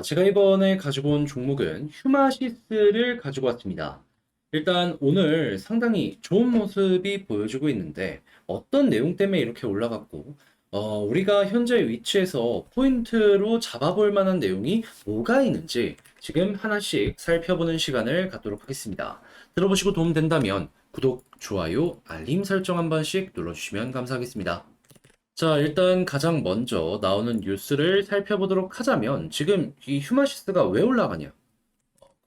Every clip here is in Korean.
제가 이번에 가지고 온 종목은 휴마시스를 가지고 왔습니다. 일단 오늘 상당히 좋은 모습이 보여주고 있는데 어떤 내용 때문에 이렇게 올라갔고 우리가 현재 위치에서 포인트로 잡아볼 만한 내용이 뭐가 있는지 지금 하나씩 살펴보는 시간을 갖도록 하겠습니다. 들어보시고 도움된다면 구독, 좋아요, 알림 설정 한 번씩 눌러주시면 감사하겠습니다. 자, 일단 가장 먼저 나오는 뉴스를 살펴보도록 하자면 지금 이 휴마시스가 왜 올라가냐?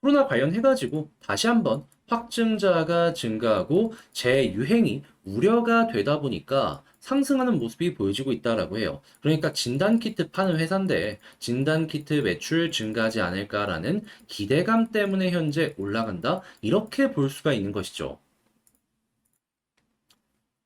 코로나 관련해가지고 다시 한번 확진자가 증가하고 재유행이 우려가 되다 보니까 상승하는 모습이 보여지고 있다라고 해요. 그러니까 진단키트 파는 회사인데 진단키트 매출 증가하지 않을까라는 기대감 때문에 현재 올라간다. 이렇게 볼 수가 있는 것이죠.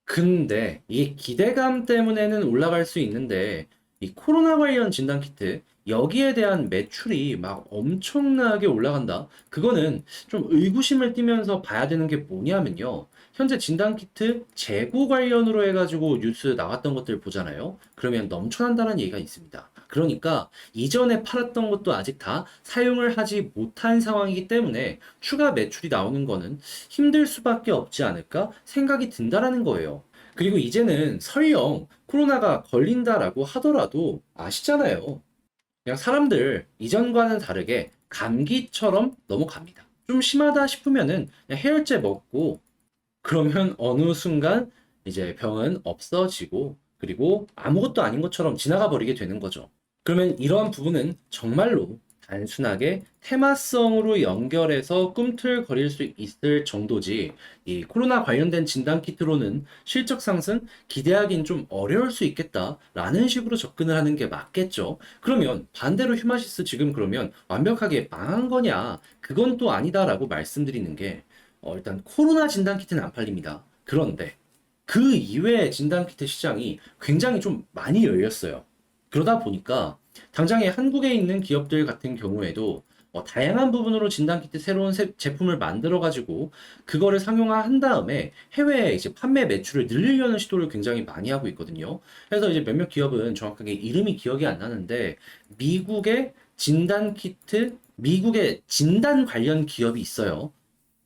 근데 이 기대감 때문에는 올라갈 수 있는데 이 코로나 관련 진단 키트 여기에 대한 매출이 막 엄청나게 올라간다. 그거는 좀 의구심을 띠면서 봐야 되는 게 뭐냐면요. 현재 진단 키트 재고 관련으로 해가지고 뉴스 나왔던 것들 보잖아요. 그러면 넘쳐난다는 얘기가 있습니다. 그러니까 이전에 팔았던 것도 아직 다 사용을 하지 못한 상황이기 때문에 추가 매출이 나오는 거는 힘들 수밖에 없지 않을까 생각이 든다라는 거예요. 그리고 이제는 설령 코로나가 걸린다라고 하더라도 아시잖아요. 그냥 사람들 이전과는 다르게 감기처럼 넘어갑니다. 좀 심하다 싶으면은 그냥 해열제 먹고 그러면 어느 순간 이제 병은 없어지고 그리고 아무것도 아닌 것처럼 지나가 버리게 되는 거죠. 그러면 이러한 부분은 정말로 단순하게 테마성으로 연결해서 꿈틀거릴 수 있을 정도지 이 코로나 관련된 진단 키트로는 실적 상승 기대하기는 좀 어려울 수 있겠다라는 식으로 접근을 하는 게 맞겠죠. 그러면 반대로 휴마시스 지금 그러면 완벽하게 망한 거냐? 그건 또 아니다라고 말씀드리는 게 일단 코로나 진단 키트는 안 팔립니다. 그런데 그 이외의 진단 키트 시장이 굉장히 좀 많이 열렸어요. 그러다 보니까 당장에 한국에 있는 기업들 같은 경우에도 다양한 부분으로 진단키트 새로운 제품을 만들어 가지고 그거를 상용화한 다음에 해외에 이제 판매 매출을 늘리려는 시도를 굉장히 많이 하고 있거든요. 그래서 이제 몇몇 기업은 정확하게 이름이 기억이 안 나는데 미국의 진단키트, 미국의 진단 관련 기업이 있어요.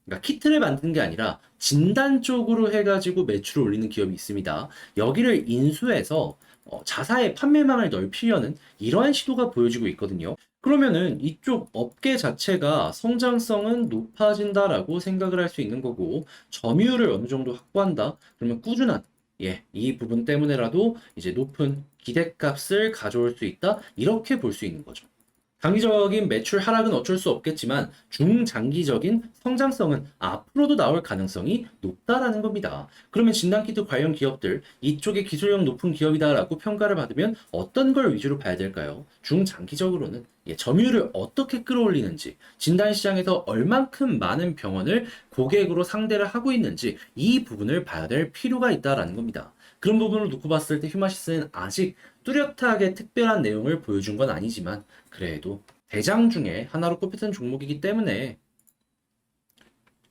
그러니까 키트를 만드는 게 아니라 진단 쪽으로 해가지고 매출을 올리는 기업이 있습니다. 여기를 인수해서 자사의 판매망을 넓히려는 이러한 시도가 보여지고 있거든요. 그러면은 이쪽 업계 자체가 성장성은 높아진다라고 생각을 할 수 있는 거고 점유율을 어느 정도 확보한다. 그러면 꾸준한 이 부분 때문에라도 이제 높은 기대값을 가져올 수 있다. 이렇게 볼 수 있는 거죠. 단기적인 매출 하락은 어쩔 수 없겠지만 중장기적인 성장성은 앞으로도 나올 가능성이 높다라는 겁니다. 그러면 진단키트 관련 기업들 이쪽에 기술력 높은 기업이다라고 평가를 받으면 어떤 걸 위주로 봐야 될까요? 중장기적으로는 점유율을 어떻게 끌어올리는지, 진단시장에서 얼만큼 많은 병원을 고객으로 상대를 하고 있는지 이 부분을 봐야 될 필요가 있다라는 겁니다. 그런 부분을 놓고 봤을 때 휴마시스는 아직 뚜렷하게 특별한 내용을 보여준 건 아니지만 그래도 대장 중에 하나로 꼽혔던 종목이기 때문에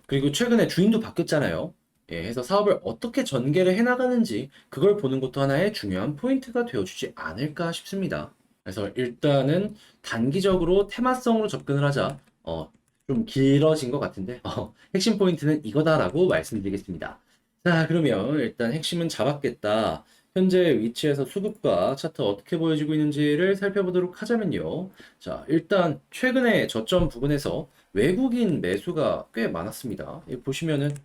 그리고 최근에 주인도 바뀌었잖아요. 해서 사업을 어떻게 전개를 해나가는지 그걸 보는 것도 하나의 중요한 포인트가 되어주지 않을까 싶습니다. 그래서 일단은 단기적으로 테마성으로 접근을 하자. 좀 길어진 것 같은데 핵심 포인트는 이거다라고 말씀드리겠습니다. 자, 그러면 일단 핵심은 잡았겠다. 현재 위치에서 수급과 차트 어떻게 보여지고 있는지를 살펴보도록 하자면요. 자, 일단 최근에 저점 부근에서 외국인 매수가 꽤 많았습니다. 여기 보시면은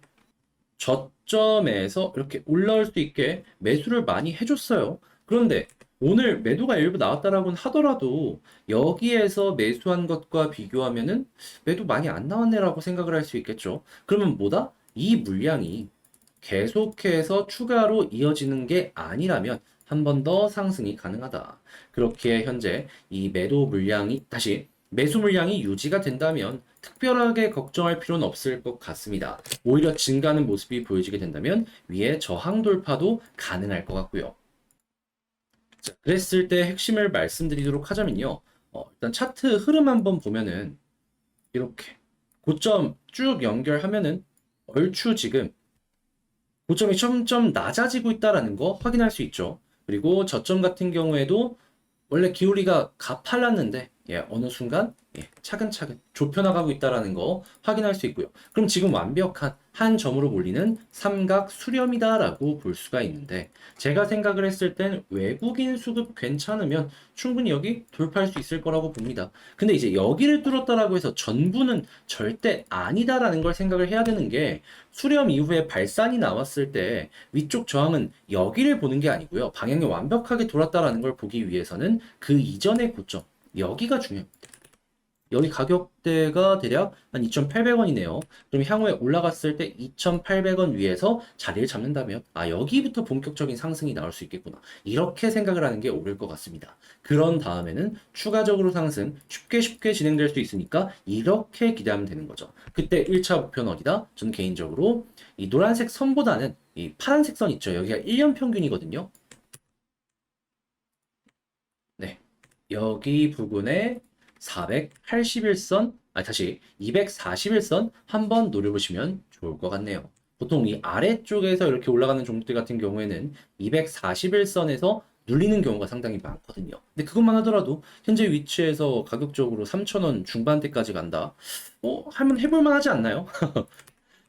저점에서 이렇게 올라올 수 있게 매수를 많이 해줬어요. 그런데 오늘 매도가 일부 나왔다라고는 하더라도 여기에서 매수한 것과 비교하면은 매도 많이 안 나왔네라고 생각을 할 수 있겠죠. 그러면 뭐다? 이 물량이 계속해서 추가로 이어지는 게 아니라면 한 번 더 상승이 가능하다. 그렇게 현재 이 매도 물량이 다시 매수 물량이 유지가 된다면 특별하게 걱정할 필요는 없을 것 같습니다. 오히려 증가하는 모습이 보여지게 된다면 위에 저항 돌파도 가능할 것 같고요. 자, 그랬을 때 핵심을 말씀드리도록 하자면요. 일단 차트 흐름 한번 보면은 이렇게 고점 쭉 연결하면은 얼추 지금 고점이 점점 낮아지고 있다라는 거 확인할 수 있죠. 그리고 저점 같은 경우에도 원래 기울기가 가팔랐는데 어느 순간 차근차근 좁혀나가고 있다라는 거 확인할 수 있고요. 그럼 지금 완벽한 한 점으로 몰리는 삼각 수렴이다라고 볼 수가 있는데 제가 생각을 했을 땐 외국인 수급 괜찮으면 충분히 여기 돌파할 수 있을 거라고 봅니다. 근데 이제 여기를 뚫었다라고 해서 전부는 절대 아니다라는 걸 생각을 해야 되는 게 수렴 이후에 발산이 나왔을 때 위쪽 저항은 여기를 보는 게 아니고요. 방향이 완벽하게 돌았다라는 걸 보기 위해서는 그 이전의 고점 여기가 중요합니다. 여기 가격대가 대략 한 2,800원이네요. 그럼 향후에 올라갔을 때 2,800원 위에서 자리를 잡는다면, 여기부터 본격적인 상승이 나올 수 있겠구나. 이렇게 생각을 하는 게 옳을 것 같습니다. 그런 다음에는 추가적으로 상승 쉽게 진행될 수 있으니까 이렇게 기대하면 되는 거죠. 그때 1차 목표는 어디다? 저는 개인적으로 이 노란색 선보다는 이 파란색 선 있죠. 여기가 1년 평균이거든요. 네. 여기 부근에 481선, 다시 241선 한번 노려보시면 좋을 것 같네요. 보통 이 아래쪽에서 이렇게 올라가는 종목들 같은 경우에는 241선에서 눌리는 경우가 상당히 많거든요. 근데 그것만 하더라도 현재 위치에서 가격적으로 3,000원 중반대까지 간다. 한번 해볼만 하지 않나요?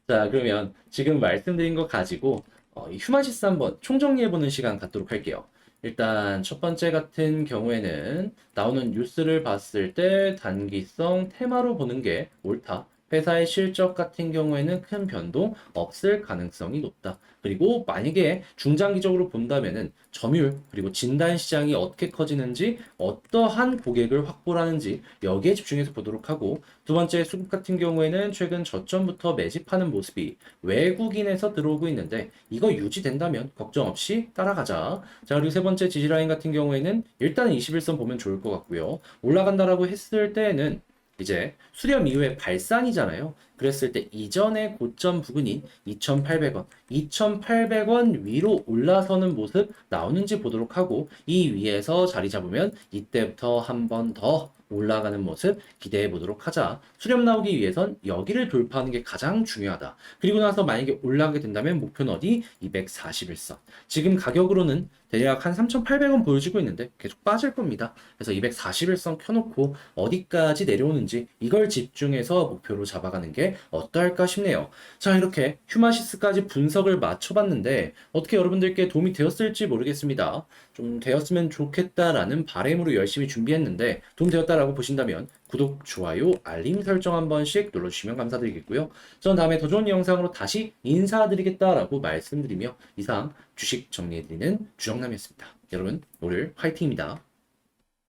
자, 그러면 지금 말씀드린 거 가지고 이 휴마시스 한번 총정리해보는 시간 갖도록 할게요. 일단 첫 번째 같은 경우에는 나오는 뉴스를 봤을 때 단기성 테마로 보는 게 옳다. 회사의 실적 같은 경우에는 큰 변동 없을 가능성이 높다. 그리고 만약에 중장기적으로 본다면은 점유율 그리고 진단 시장이 어떻게 커지는지 어떠한 고객을 확보하는지 여기에 집중해서 보도록 하고 두 번째 수급 같은 경우에는 최근 저점부터 매집하는 모습이 외국인에서 들어오고 있는데 이거 유지된다면 걱정 없이 따라가자. 자, 그리고 세 번째 지지라인 같은 경우에는 일단은 21선 보면 좋을 것 같고요. 올라간다라고 했을 때에는 이제 수렴 이후에 발산이잖아요. 그랬을 때 이전의 고점 부근인 2,800원, 2,800원 위로 올라서는 모습 나오는지 보도록 하고 이 위에서 자리 잡으면 이때부터 한 번 더 올라가는 모습 기대해 보도록 하자. 수렴 나오기 위해선 여기를 돌파하는 게 가장 중요하다. 그리고 나서 만약에 올라가게 된다면 목표는 어디? 241선. 지금 가격으로는 대략 한 3,800원 보여지고 있는데 계속 빠질 겁니다. 그래서 241선 켜놓고 어디까지 내려오는지 이걸 집중해서 목표로 잡아가는 게 어떨까 싶네요. 자, 이렇게 휴마시스까지 분석을 맞춰봤는데 어떻게 여러분들께 도움이 되었을지 모르겠습니다. 좀 되었으면 좋겠다라는 바람으로 열심히 준비했는데 도움 되었다라고 보신다면 구독, 좋아요, 알림 설정 한 번씩 눌러주시면 감사드리겠고요. 전 다음에 더 좋은 영상으로 다시 인사드리겠다라고 말씀드리며 이상 주식 정리해드리는 주정남이었습니다. 여러분 오늘 화이팅입니다.